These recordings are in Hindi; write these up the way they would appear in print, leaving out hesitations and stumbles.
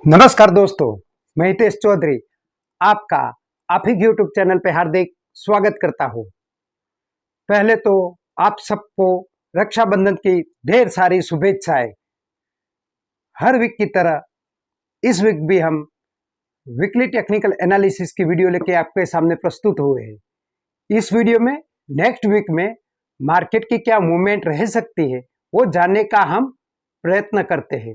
नमस्कार दोस्तों, मैं हितेश चौधरी आपका आप ही यूट्यूब चैनल पे हार्दिक स्वागत करता हूँ। पहले तो आप सबको रक्षाबंधन की ढेर सारी शुभेच्छाएं। हर वीक की तरह इस वीक भी हम वीकली टेक्निकल एनालिसिस की वीडियो लेके आपके सामने प्रस्तुत हुए हैं। इस वीडियो में नेक्स्ट वीक में मार्केट की क्या मूवमेंट रह सकती है वो जानने का हम प्रयत्न करते हैं,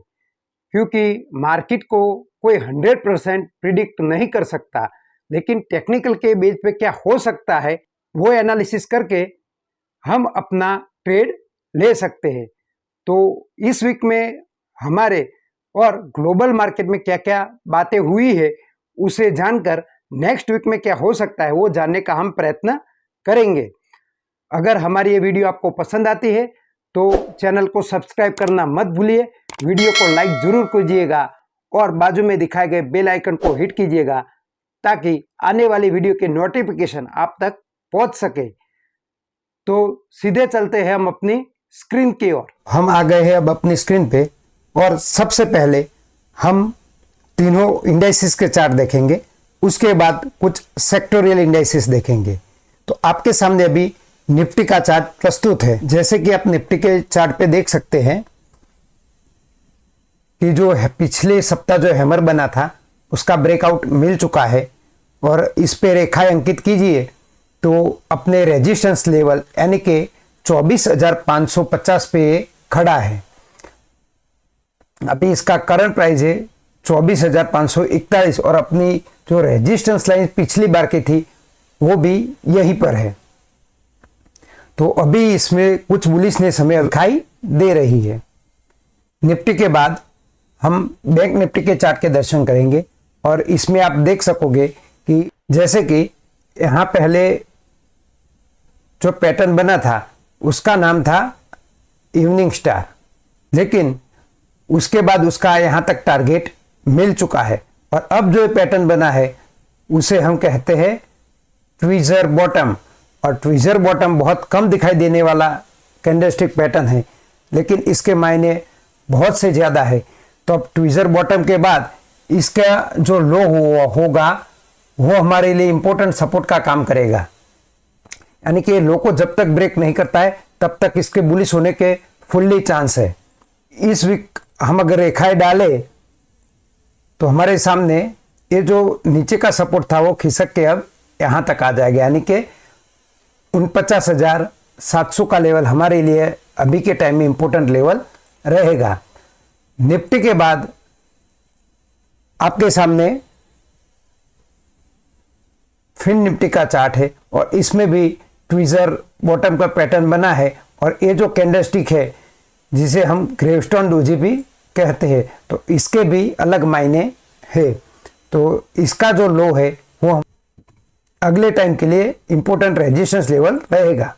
क्योंकि मार्केट को कोई 100% प्रिडिक्ट नहीं कर सकता, लेकिन टेक्निकल के बेस पे क्या हो सकता है वो एनालिसिस करके हम अपना ट्रेड ले सकते हैं। तो इस वीक में हमारे और ग्लोबल मार्केट में क्या क्या बातें हुई है उसे जानकर नेक्स्ट वीक में क्या हो सकता है वो जानने का हम प्रयत्न करेंगे। अगर हमारी ये वीडियो आपको पसंद आती है तो चैनल को सब्सक्राइब करना मत भूलिए, वीडियो को लाइक जरूर कीजिएगा और बाजू में दिखाए गए बेल आइकन को हिट कीजिएगा ताकि आने वाली वीडियो के नोटिफिकेशन आप तक पहुंच सके। तो सीधे चलते हैं हम अपनी स्क्रीन की ओर। हम आ गए हैं अब अपनी स्क्रीन पे और सबसे पहले हम तीनों इंडाइसिस के चार्ट देखेंगे, उसके बाद कुछ सेक्टोरियल इंडाइसिस देखेंगे। तो आपके सामने अभी निफ्टी का चार्ट प्रस्तुत है। जैसे कि आप निफ्टी के चार्ट पे देख सकते हैं कि जो पिछले सप्ताह जो हैमर बना था उसका ब्रेकआउट मिल चुका है और इस पे रेखा अंकित कीजिए तो अपने रेजिस्टेंस लेवल यानी कि 24,550 पे खड़ा है। अभी इसका करंट प्राइस है 24,541 और अपनी जो रेजिस्टेंस लाइन पिछली बार की थी वो भी यहीं पर है। तो अभी इसमें कुछ बुलिशनेस हमें दिखाई दे रही है। निफ्टी के बाद हम बैंक निफ्टी के चार्ट के दर्शन करेंगे और इसमें आप देख सकोगे कि जैसे कि यहाँ पहले जो पैटर्न बना था उसका नाम था इवनिंग स्टार, लेकिन उसके बाद उसका यहाँ तक टारगेट मिल चुका है और अब जो पैटर्न बना है उसे हम कहते हैं ट्वीजर बॉटम। और ट्वीजर बॉटम बहुत कम दिखाई देने वाला कैंडलस्टिक पैटर्न है, लेकिन इसके मायने बहुत से ज़्यादा है। तो अब ट्वीजर बॉटम के बाद इसका जो लो होगा वो हमारे लिए इंपॉर्टेंट सपोर्ट का काम करेगा, यानी कि लो को जब तक ब्रेक नहीं करता है तब तक इसके बुलिश होने के फुल्ली चांस है। इस वीक हम अगर रेखाएं डालें तो हमारे सामने ये जो नीचे का सपोर्ट था वो खिसक के अब यहाँ तक आ जाएगा, यानी कि 49,700 का लेवल हमारे लिए अभी के टाइम में इंपॉर्टेंट लेवल रहेगा। निफ्टी के बाद आपके सामने फिन निफ्टी का चार्ट है और इसमें भी ट्वीजर बॉटम का पैटर्न बना है और ये जो कैंडलस्टिक है जिसे हम ग्रेवस्टोन डोजी भी कहते हैं तो इसके भी अलग मायने है। तो इसका जो लो है वो अगले टाइम के लिए इंपॉर्टेंट रेजिस्टेंस लेवल रहेगा।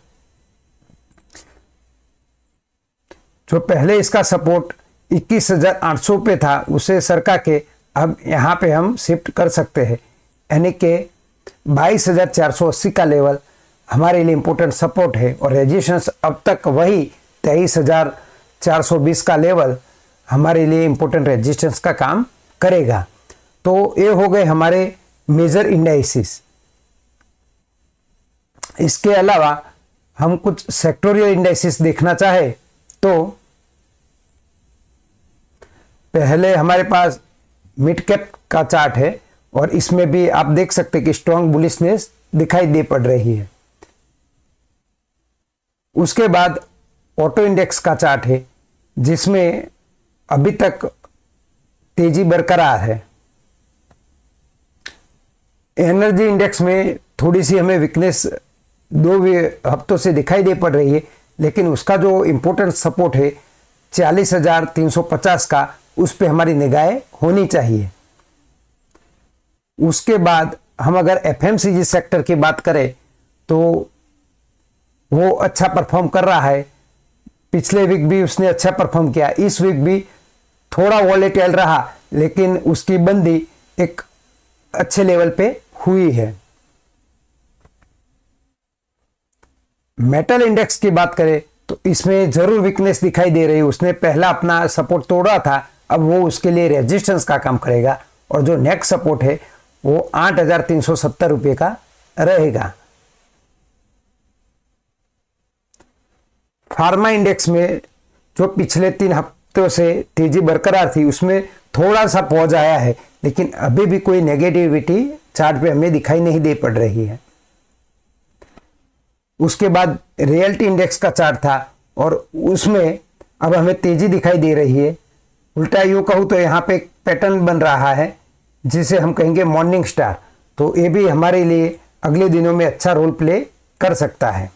जो पहले इसका सपोर्ट 21,800 पे था उसे सरका के अब यहाँ पे हम शिफ्ट कर सकते हैं, यानी कि 22,480 का लेवल हमारे लिए इंपॉर्टेंट सपोर्ट है और रेजिस्टेंस अब तक वही 23,420 का लेवल हमारे लिए इंपॉर्टेंट रेजिस्टेंस का काम करेगा। तो ये हो गए हमारे मेजर इंडाइसिस। इसके अलावा हम कुछ सेक्टोरियल इंडाइसिस देखना चाहे तो पहले हमारे पास मिड कैप का चार्ट है और इसमें भी आप देख सकते हैं कि स्ट्रॉन्ग बुलिशनेस दिखाई दे पड़ रही है। उसके बाद ऑटो इंडेक्स का चार्ट है जिसमें अभी तक तेजी बरकरार है। एनर्जी इंडेक्स में थोड़ी सी हमें वीकनेस 2 हफ्तों से दिखाई दे पड़ रही है, लेकिन उसका जो इंपॉर्टेंट सपोर्ट है 40,350 का, उस पे हमारी निगाहें होनी चाहिए। उसके बाद हम अगर एफएमसीजी सेक्टर की बात करें तो वो अच्छा परफॉर्म कर रहा है। पिछले वीक भी उसने अच्छा परफॉर्म किया, इस वीक भी थोड़ा वॉलेटाइल रहा, लेकिन उसकी बंदी एक अच्छे लेवल पे हुई है। मेटल इंडेक्स की बात करें तो इसमें जरूर वीकनेस दिखाई दे रही है। उसने पहला अपना सपोर्ट तोड़ा था, अब वो उसके लिए रेजिस्टेंस का काम करेगा और जो नेक्स्ट सपोर्ट है वो 8,370 रुपये का रहेगा। फार्मा इंडेक्स में जो पिछले 3 हफ्तों से तेजी बरकरार थी उसमें थोड़ा सा पॉज आया है, लेकिन अभी भी कोई नेगेटिविटी चार्ट पे हमें दिखाई नहीं दे पड़ रही है। उसके बाद रियल्टी इंडेक्स का चार्ट था और उसमें अब हमें तेजी दिखाई दे रही है। उल्टा यूँ कहूँ तो यहाँ पे एक पैटर्न बन रहा है जिसे हम कहेंगे मॉर्निंग स्टार, तो ये भी हमारे लिए अगले दिनों में अच्छा रोल प्ले कर सकता है।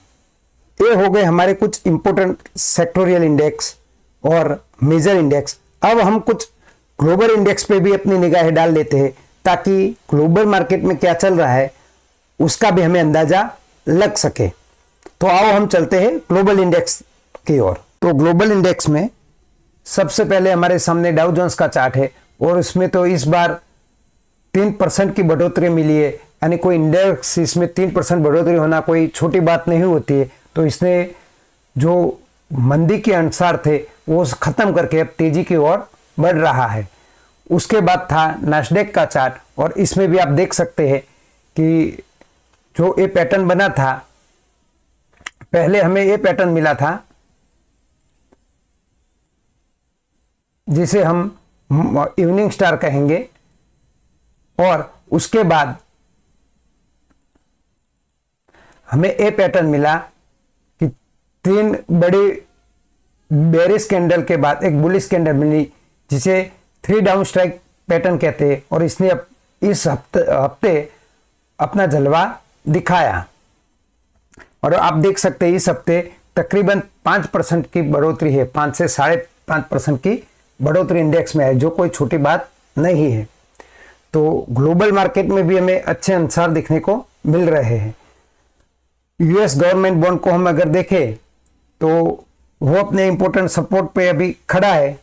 ये हो गए हमारे कुछ इंपॉर्टेंट सेक्टोरियल इंडेक्स और मेजर इंडेक्स। अब हम कुछ ग्लोबल इंडेक्स पे भी अपनी निगाहें डाल लेते हैं ताकि ग्लोबल मार्केट में क्या चल रहा है उसका भी हमें अंदाजा लग सके। तो आओ हम चलते हैं ग्लोबल इंडेक्स की ओर। तो ग्लोबल इंडेक्स में सबसे पहले हमारे सामने डाउ जोन्स का चार्ट है और इसमें तो इस बार 3% की बढ़ोतरी मिली है, यानी कोई इंडेक्स इसमें 3% बढ़ोतरी होना कोई छोटी बात नहीं होती है। तो इसने जो मंदी के अनुसार थे वो खत्म करके अब तेजी की ओर बढ़ रहा है। उसके बाद था नैस्डैक का चार्ट और इसमें भी आप देख सकते हैं कि जो ये पैटर्न बना था, पहले हमें ये पैटर्न मिला था जिसे हम इवनिंग स्टार कहेंगे और उसके बाद हमें ये पैटर्न मिला कि 3 बड़ी बेरिश कैंडल के बाद एक बुलिश कैंडल मिली जिसे 3 डाउन स्ट्राइक पैटर्न कहते हैं और इसने इस हफ्ते अपना जलवा दिखाया। और आप देख सकते हैं इस हफ्ते तकरीबन 5% की बढ़ोतरी है, 5 से 5.5% की बढ़ोतरी इंडेक्स में है, जो कोई छोटी बात नहीं है। तो ग्लोबल मार्केट में भी हमें अच्छे अनुसार दिखने को मिल रहे हैं। यूएस गवर्नमेंट बॉन्ड को हम अगर देखें तो वो अपने इंपॉर्टेंट सपोर्ट पे अभी खड़ा है,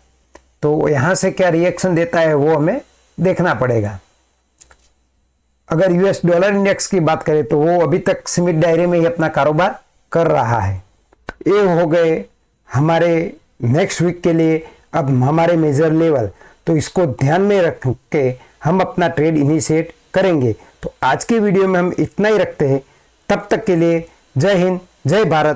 तो यहाँ से क्या रिएक्शन देता है वो हमें देखना पड़ेगा। अगर यूएस डॉलर इंडेक्स की बात करें तो वो अभी तक सीमित दायरे में ही अपना कारोबार कर रहा है। ये हो गए हमारे नेक्स्ट वीक के लिए अब हमारे मेजर लेवल, तो इसको ध्यान में रख के हम अपना ट्रेड इनिशिएट करेंगे। तो आज की वीडियो में हम इतना ही रखते हैं। तब तक के लिए जय हिंद, जय भारत।